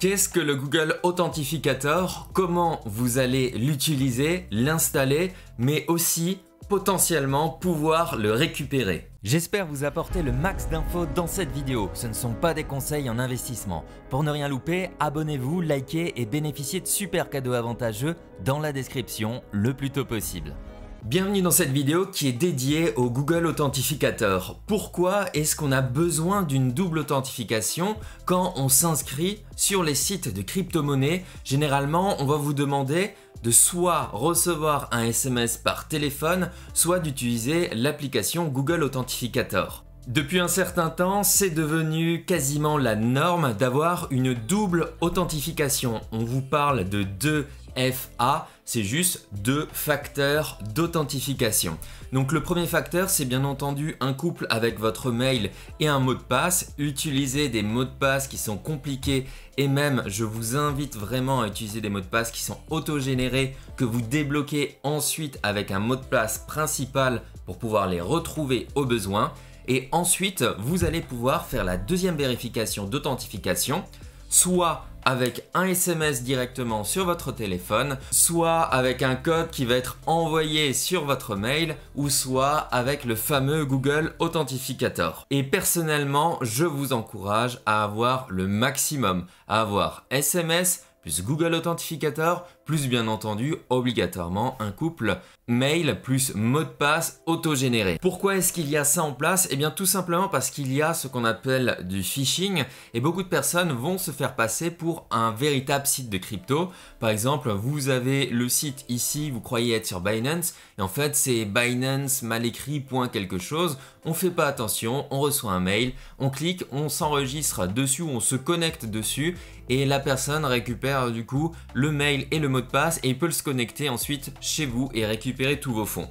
Qu'est-ce que le Google Authentificator? Comment vous allez l'utiliser, l'installer, mais aussi potentiellement pouvoir le récupérer? J'espère vous apporter le max d'infos dans cette vidéo. Ce ne sont pas des conseils en investissement. Pour ne rien louper, abonnez-vous, likez et bénéficiez de super cadeaux avantageux dans la description le plus tôt possible. Bienvenue dans cette vidéo qui est dédiée au Google Authentificator. Pourquoi est-ce qu'on a besoin d'une double authentification quand on s'inscrit sur les sites de crypto-monnaies? Généralement, on va vous demander de soit recevoir un SMS par téléphone, soit d'utiliser l'application Google Authentificator. Depuis un certain temps, c'est devenu quasiment la norme d'avoir une double authentification. On vous parle de 2FA, c'est juste 2 facteurs d'authentification. Donc le premier facteur, c'est bien entendu un couple avec votre mail et un mot de passe. Utilisez des mots de passe qui sont compliqués et même je vous invite vraiment à utiliser des mots de passe qui sont autogénérés, que vous débloquez ensuite avec un mot de passe principal pour pouvoir les retrouver au besoin. Et ensuite, vous allez pouvoir faire la deuxième vérification d'authentification, soit avec un SMS directement sur votre téléphone, soit avec un code qui va être envoyé sur votre mail, ou soit avec le fameux Google Authentificator. Et personnellement, je vous encourage à avoir le maximum, à avoir SMS plus Google Authentificator, plus bien entendu obligatoirement un couple mail plus mot de passe autogénéré. Pourquoi est-ce qu'il y a ça en place? Eh bien tout simplement parce qu'il y a ce qu'on appelle du phishing et beaucoup de personnes vont se faire passer pour un véritable site de crypto. Par exemple, vous avez le site ici, vous croyez être sur Binance et en fait c'est Binance mal écrit point quelque chose. On fait pas attention, on reçoit un mail, on clique, on s'enregistre dessus, on se connecte dessus et la personne récupère du coup le mail et le mot de passe et il peut se connecter ensuite chez vous et récupérer tous vos fonds.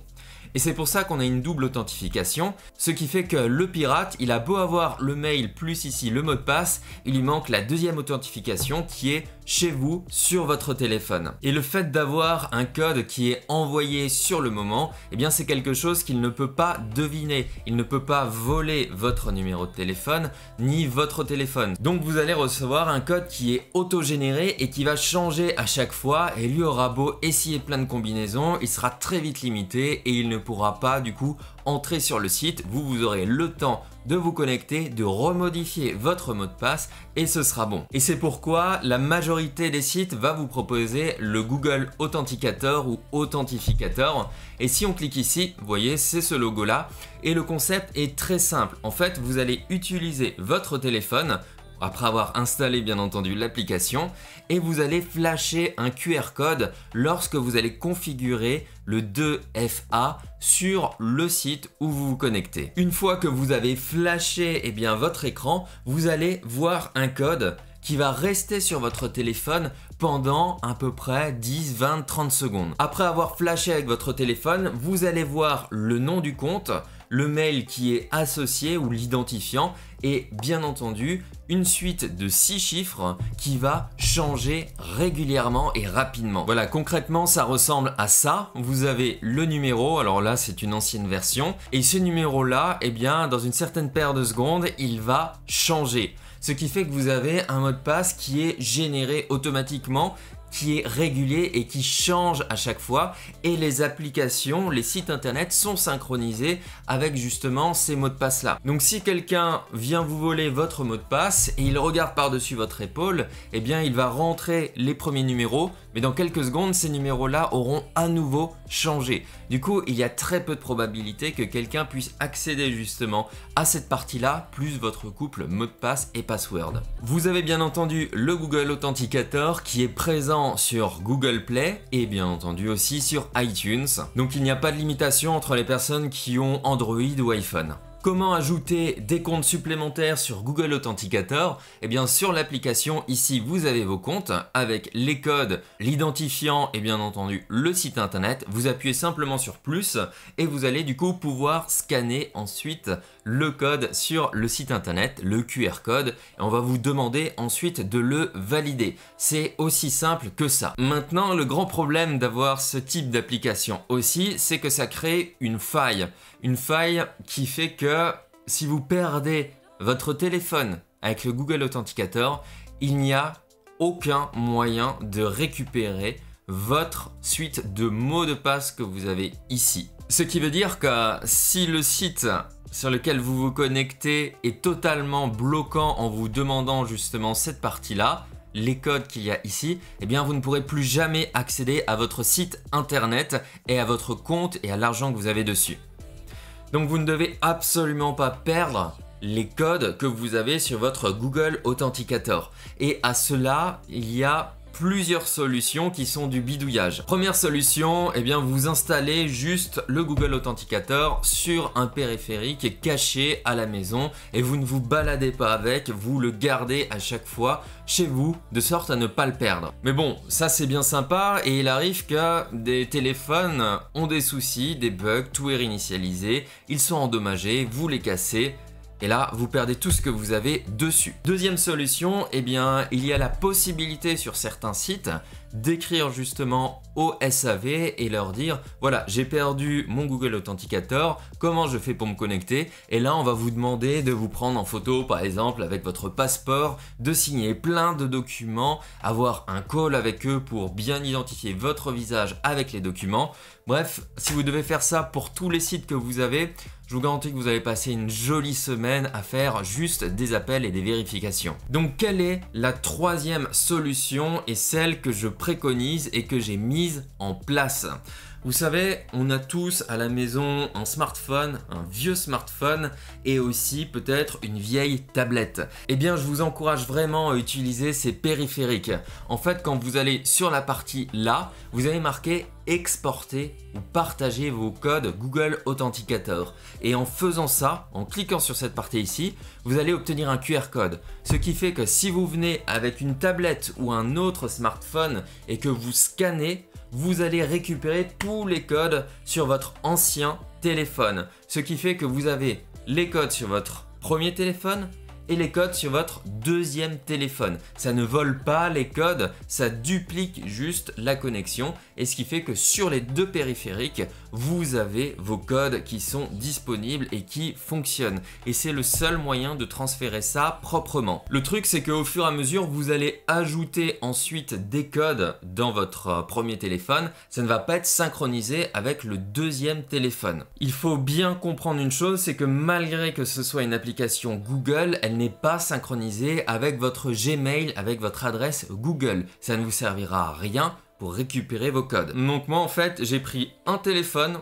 Et c'est pour ça qu'on a une double authentification, ce qui fait que le pirate, il a beau avoir le mail plus ici le mot de passe, il lui manque la deuxième authentification qui est chez vous sur votre téléphone. Et le fait d'avoir un code qui est envoyé sur le moment, eh bien c'est quelque chose qu'il ne peut pas deviner. Il ne peut pas voler votre numéro de téléphone ni votre téléphone. Donc vous allez recevoir un code qui est autogénéré et qui va changer à chaque fois et lui aura beau essayer plein de combinaisons, il sera très vite limité et il ne pourra pas du coup entrer sur le site. Vous aurez le temps de vous connecter, de remodifier votre mot de passe et ce sera bon. Et c'est pourquoi la majorité des sites va vous proposer le Google Authenticator ou Authentificator. Et si on clique ici, vous voyez, c'est ce logo là. Et le concept est très simple. En fait, vous allez utiliser votre téléphone après avoir installé bien entendu l'application et vous allez flasher un QR code lorsque vous allez configurer le 2FA sur le site où vous vous connectez. Une fois que vous avez flashé bien, votre écran, vous allez voir un code qui va rester sur votre téléphone pendant à peu près 10, 20, 30 secondes. Après avoir flashé avec votre téléphone, vous allez voir le nom du compte, le mail qui est associé ou l'identifiant et bien entendu une suite de 6 chiffres qui va changer régulièrement et rapidement. Voilà, concrètement ça ressemble à ça. Vous avez le numéro, alors là c'est une ancienne version et ce numéro là, bien dans une certaine paire de secondes, il va changer. Ce qui fait que vous avez un mot de passe qui est généré automatiquement, qui est régulier et qui change à chaque fois et les applications, les sites internet sont synchronisés avec justement ces mots de passe là. Donc si quelqu'un vient vous voler votre mot de passe et il regarde par-dessus votre épaule, il va rentrer les premiers numéros, mais dans quelques secondes ces numéros là auront à nouveau changé. Du coup, il y a très peu de probabilité que quelqu'un puisse accéder justement à cette partie là, plus votre couple mot de passe et password. Vous avez bien entendu le Google Authenticator qui est présent sur Google Play et bien entendu aussi sur iTunes. Donc il n'y a pas de limitation entre les personnes qui ont Android ou iPhone. Comment ajouter des comptes supplémentaires sur Google Authenticator? Sur l'application, ici, vous avez vos comptes avec les codes, l'identifiant et bien entendu le site internet. Vous appuyez simplement sur plus et vous allez du coup pouvoir scanner ensuite le code sur le site internet, le QR code, et on va vous demander ensuite de le valider. C'est aussi simple que ça. Maintenant, le grand problème d'avoir ce type d'application aussi, c'est que ça crée une faille. Une faille qui fait que si vous perdez votre téléphone avec le Google Authenticator, il n'y a aucun moyen de récupérer votre suite de mots de passe que vous avez ici. Ce qui veut dire que si le site sur lequel vous vous connectez est totalement bloquant en vous demandant justement cette partie-là, les codes qu'il y a ici, eh bien vous ne pourrez plus jamais accéder à votre site internet et à votre compte et à l'argent que vous avez dessus. Donc vous ne devez absolument pas perdre les codes que vous avez sur votre Google Authenticator. Et à cela, il y a plusieurs solutions qui sont du bidouillage. Première solution, eh bien vous installez juste le Google Authenticator sur un périphérique caché à la maison et vous ne vous baladez pas avec, vous le gardez à chaque fois chez vous de sorte à ne pas le perdre. Mais bon, ça c'est bien sympa et il arrive que des téléphones ont des soucis, des bugs, tout est réinitialisé, ils sont endommagés, vous les cassez. Et là, vous perdez tout ce que vous avez dessus. Deuxième solution, eh bien, il y a la possibilité sur certains sites d'écrire justement au SAV et leur dire voilà, j'ai perdu mon Google Authenticator, comment je fais pour me connecter? Et là, on va vous demander de vous prendre en photo, par exemple, avec votre passeport, de signer plein de documents, avoir un call avec eux pour bien identifier votre visage avec les documents. Bref, si vous devez faire ça pour tous les sites que vous avez, je vous garantis que vous allez passer une jolie semaine à faire juste des appels et des vérifications. Donc, quelle est la troisième solution et celle que je préconise et que j'ai mise en place? Vous savez, on a tous à la maison un smartphone, un vieux smartphone et aussi peut-être une vieille tablette. Eh bien, je vous encourage vraiment à utiliser ces périphériques. En fait, quand vous allez sur la partie là, vous allez marquer exporter ou partager vos codes Google Authenticator. Et en faisant ça, en cliquant sur cette partie ici, vous allez obtenir un QR code. Ce qui fait que si vous venez avec une tablette ou un autre smartphone et que vous scannez, vous allez récupérer tous les codes sur votre ancien téléphone. Ce qui fait que vous avez les codes sur votre premier téléphone et les codes sur votre deuxième téléphone. Ça ne vole pas les codes, ça duplique juste la connexion et ce qui fait que sur les deux périphériques, vous avez vos codes qui sont disponibles et qui fonctionnent. Et c'est le seul moyen de transférer ça proprement. Le truc, c'est qu'au fur et à mesure, vous allez ajouter ensuite des codes dans votre premier téléphone. Ça ne va pas être synchronisé avec le deuxième téléphone. Il faut bien comprendre une chose, c'est que malgré que ce soit une application Google, elle n'est pas synchronisée avec votre Gmail, avec votre adresse Google. Ça ne vous servira à rien pour récupérer vos codes. Donc moi en fait, j'ai pris un téléphone,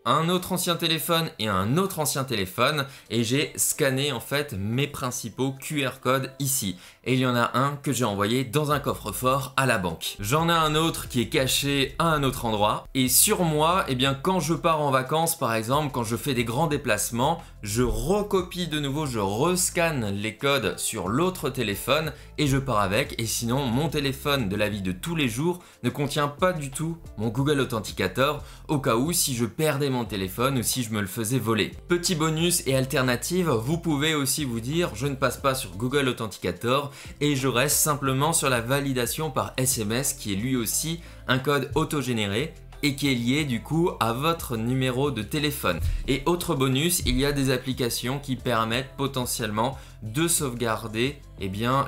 un autre ancien téléphone et un autre ancien téléphone et j'ai scanné en fait mes principaux QR codes ici. Et il y en a un que j'ai envoyé dans un coffre-fort à la banque. J'en ai un autre qui est caché à un autre endroit. Et sur moi, eh bien, quand je pars en vacances, par exemple, quand je fais des grands déplacements, je recopie de nouveau, je rescanne les codes sur l'autre téléphone et je pars avec. Et sinon, mon téléphone de la vie de tous les jours ne contient pas du tout mon Google Authenticator au cas où si je perdais mon téléphone ou si je me le faisais voler. Petit bonus et alternative, vous pouvez aussi vous dire je ne passe pas sur Google Authenticator et je reste simplement sur la validation par SMS qui est lui aussi un code autogénéré et qui est lié du coup à votre numéro de téléphone. Et autre bonus, il y a des applications qui permettent potentiellement de sauvegarder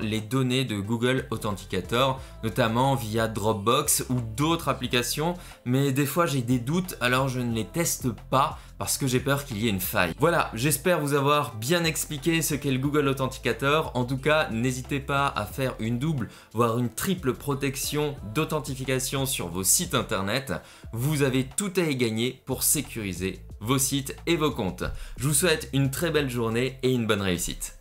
les données de Google Authenticator, notamment via Dropbox ou d'autres applications, mais des fois j'ai des doutes alors je ne les teste pas parce que j'ai peur qu'il y ait une faille. Voilà, j'espère vous avoir bien expliqué ce qu'est le Google Authenticator. En tout cas, n'hésitez pas à faire une double, voire une triple protection d'authentification sur vos sites internet. Vous avez tout à y gagner pour sécuriser vos sites et vos comptes. Je vous souhaite une très belle journée et une bonne réussite.